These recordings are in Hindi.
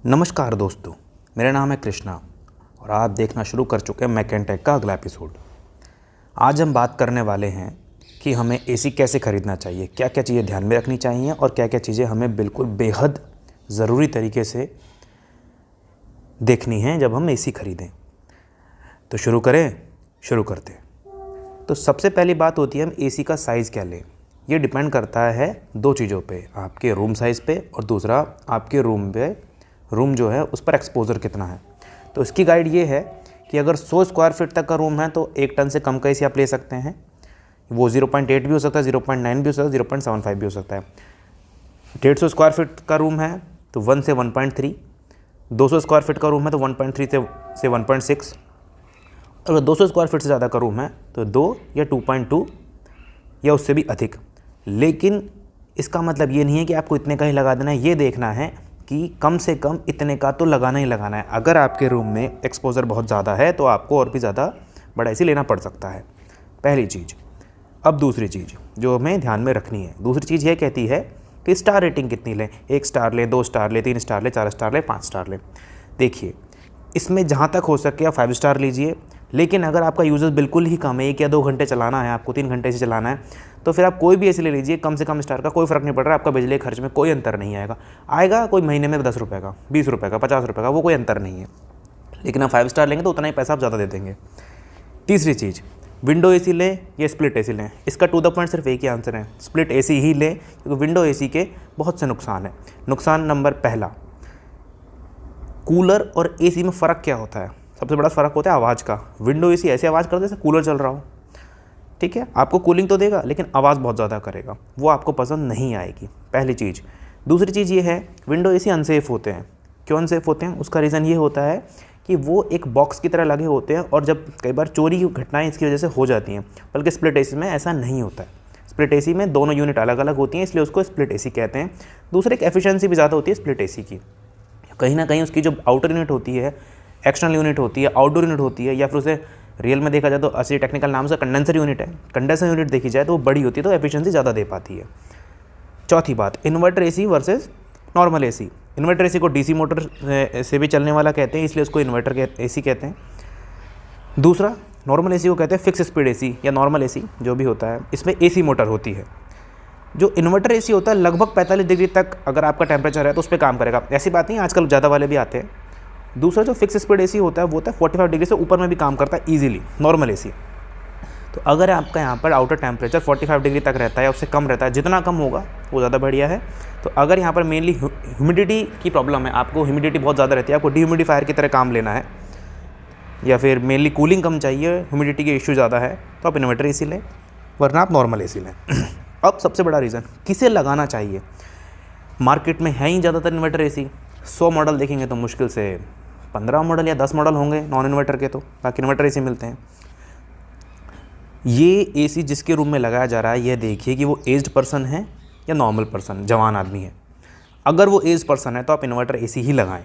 नमस्कार दोस्तों, मेरा नाम है कृष्णा और आप देखना शुरू कर चुके हैं मैकेनटेक का अगला एपिसोड। आज हम बात करने वाले हैं कि हमें एसी कैसे ख़रीदना चाहिए, क्या क्या चीज़ें ध्यान में रखनी चाहिए और क्या क्या चीज़ें हमें बिल्कुल बेहद ज़रूरी तरीके से देखनी हैं जब हम एसी ख़रीदें। तो शुरू करते हैं। तो सबसे पहली बात होती है हम एसी का साइज़ क्या लें। ये डिपेंड करता है दो चीज़ों पे, आपके रूम साइज़ पे और दूसरा आपके रूम जो है उस पर एक्सपोजर कितना है। तो इसकी गाइड ये है कि अगर 100 स्क्वायर फीट तक का रूम है तो 1 टन से कम का एसी आप ले सकते हैं। वो 0.8 भी हो सकता है, 0.9 भी हो सकता है, 0.75 भी हो सकता है। 150 स्क्वायर फीट का रूम है तो 1 से 1.3, 200 स्क्वायर फीट का रूम है तो 1.3 से 1.6, और 200 स्क्वायर फीट से ज़्यादा का रूम है तो 2 या 2.2 या उससे भी अधिक। लेकिन इसका मतलब ये नहीं है कि आपको इतने का ही लगा देना है। ये देखना है कि कम से कम इतने का तो लगाना ही लगाना है। अगर आपके रूम में एक्सपोजर बहुत ज़्यादा है तो आपको और भी ज़्यादा बड़ा एसी लेना पड़ सकता है, पहली चीज़। अब दूसरी चीज़ जो हमें ध्यान में रखनी है, दूसरी चीज़ ये कहती है कि स्टार रेटिंग कितनी लें। 1 स्टार लें, 2 स्टार लें, 3 स्टार लें, 4 स्टार लें, 5 स्टार लें। देखिए, इसमें जहाँ तक हो सके आप 5 स्टार लीजिए, लेकिन अगर आपका यूज़र बिल्कुल ही कम है, 1 या 2 घंटे चलाना है, आपको 3 घंटे से चलाना है, तो फिर आप कोई भी एसी ले लीजिए कम से कम स्टार का, कोई फ़र्क नहीं पड़ रहा, आपका बिजली खर्च में कोई अंतर नहीं आएगा कोई महीने में 10 रुपये का, 20 रुपये का, 50 रुपये का, वो कोई अंतर नहीं है। लेकिन आप 5 स्टार लेंगे तो उतना ही पैसा आप ज़्यादा दे देंगे। तीसरी चीज़, विंडो एसी लें या स्प्लिट एसी लें। इसका टू द पॉइंट सिर्फ एक ही आंसर है, स्प्लिट एसी ही लें, क्योंकि विंडो एसी के बहुत से नुकसान हैं। नुकसान नंबर पहला, कूलर और एसी में फ़र्क क्या होता है? सबसे बड़ा फ़र्क होता है आवाज़ का। विंडो एसी ऐसे आवाज़ करता है जैसे कूलर चल रहा हो, ठीक है, आपको कूलिंग तो देगा लेकिन आवाज़ बहुत ज़्यादा करेगा, वो आपको पसंद नहीं आएगी, पहली चीज़। दूसरी चीज़ ये है, विंडो एसी अनसेफ़ होते हैं। क्यों अनसेफ़ होते हैं? उसका रीज़न ये होता है कि वो एक बॉक्स की तरह लगे होते हैं और जब कई बार चोरी की घटनाएँ इसकी वजह से हो जाती हैं, बल्कि स्प्लिट एसी में ऐसा नहीं होता है। स्प्लिट एसी में दोनों यूनिट अलग अलग होती हैं, इसलिए उसको स्प्लिट एसी कहते हैं। दूसरे एक एफिशिएंसी भी ज़्यादा होती है स्प्लिट एसी की। कहीं ना कहीं उसकी जो आउटर यूनिट होती है, एक्सटर्नल यूनिट होती है, आउटडोर यूनिट होती है, या फिर उसे रियल में देखा जाए तो असली टेक्निकल नाम से कंडेंसर यूनिट है। कंडेंसर यूनिट देखी जाए तो वो बड़ी होती है, तो एफिशिएंसी ज़्यादा दे पाती है। चौथी बात, inverter AC versus normal AC. Inverter AC को डीसी मोटर से भी चलने वाला कहते हैं, इसलिए उसको इन्वर्टर एसी कहते हैं। दूसरा, नॉर्मल एसी को कहते हैं फिक्स स्पीड एसी या नॉर्मल एसी जो भी होता है, इसमें एसी मोटर होती है। जो इन्वर्टर एसी होता है लगभग 45 डिग्री तक अगर आपका टेम्परेचर है तो उस पर काम करेगा। ऐसी बात नहीं, आजकल ज़्यादा वाले भी आते हैं। दूसरा जो फिक्स स्पीड एसी होता है वो होता है 45 डिग्री से ऊपर में भी काम करता है ईजिली, नॉर्मल एसी। तो अगर आपका यहाँ पर आउटर टेम्परेचर 45 डिग्री तक रहता है, उससे कम रहता है, जितना कम होगा वो ज़्यादा बढ़िया है। तो अगर यहाँ पर मेनली ह्यूमिडिटी की प्रॉब्लम है, आपको ह्यूमिडिटी बहुत ज़्यादा रहती है, आपको डिह्यूमिडिफायर की तरह काम लेना है, या फिर मेनली कूलिंग कम चाहिए, ह्यूमिडिटी के इशू ज़्यादा है, तो आप इन्वर्टर एसी लें, वरना आप नॉर्मल एसी लें। अब सबसे बड़ा रीज़न, किसे लगाना चाहिए? मार्केट में है ही ज़्यादातर इन्वर्टर एसी। 100 मॉडल देखेंगे तो मुश्किल से 15 मॉडल या 10 मॉडल होंगे नॉन इन्वर्टर के, तो बाकी इन्वर्टर एसी मिलते हैं। ये एसी जिसके रूम में लगाया जा रहा है, ये देखिए कि वो एज्ड पर्सन है या नॉर्मल पर्सन, जवान आदमी है। अगर वो एज्ड पर्सन है तो आप इन्वर्टर एसी ही लगाएं।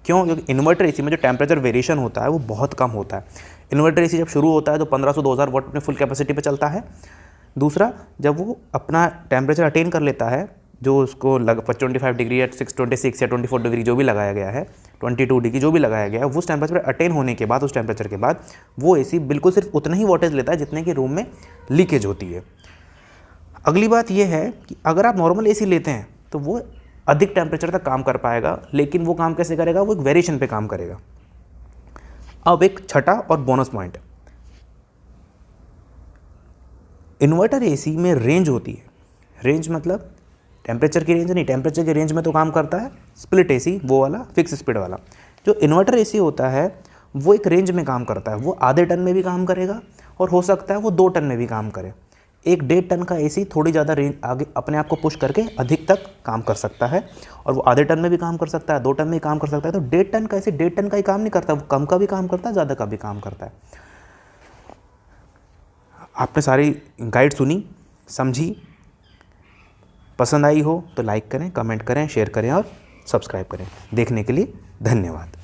क्यों? क्योंकि इन्वर्टर एसी में जो टेम्परेचर वेरिएशन होता है वो बहुत कम होता है। इन्वर्टर एसी जब शुरू होता है तो 1500-2000 वाट अपने फुल कैपेसिटी पे चलता है। दूसरा, जब वो अपना टेम्परेचर अटेन कर लेता है, जो उसको 25 डिग्री या 26 या 24 डिग्री जो भी लगाया गया है, 22 डिग्री जो भी लगाया गया है, उस टेम्परेचर अटेन होने के बाद, उस टेम्परेचर के बाद वो एसी बिल्कुल सिर्फ उतना ही वोल्टेज लेता है जितने कि रूम में लीकेज होती है। अगली बात ये है कि अगर आप नॉर्मल एसी लेते हैं तो वो अधिक टेम्परेचर तक काम कर पाएगा, लेकिन वो काम कैसे करेगा? वो एक वेरिएशन पे काम करेगा। अब एक छठा और बोनस पॉइंट, इन्वर्टर एसी में रेंज होती है। रेंज मतलब टेम्परेचर की रेंज नहीं, टेम्परेचर की रेंज में तो काम करता है स्प्लिट एसी, वो वाला फिक्स स्पीड वाला। जो इन्वर्टर एसी होता है वो एक रेंज में काम करता है, वो आधे टन में भी काम करेगा और हो सकता है वो 2 टन में भी काम करे। 1-1.5 टन का एसी थोड़ी ज़्यादा रेंज आगे अपने आप को पुश करके अधिक तक काम कर सकता है, और वो आधे टन में भी काम कर सकता है, 2 टन में भी काम कर सकता है। तो 1.5 टन का एसी 1.5 टन का ही काम नहीं करता, वो कम का भी काम करता है, ज़्यादा का भी काम करता है। आपने सारी गाइड सुनी, समझी, पसंद आई हो तो लाइक करें, कमेंट करें, शेयर करें और सब्सक्राइब करें। देखने के लिए धन्यवाद।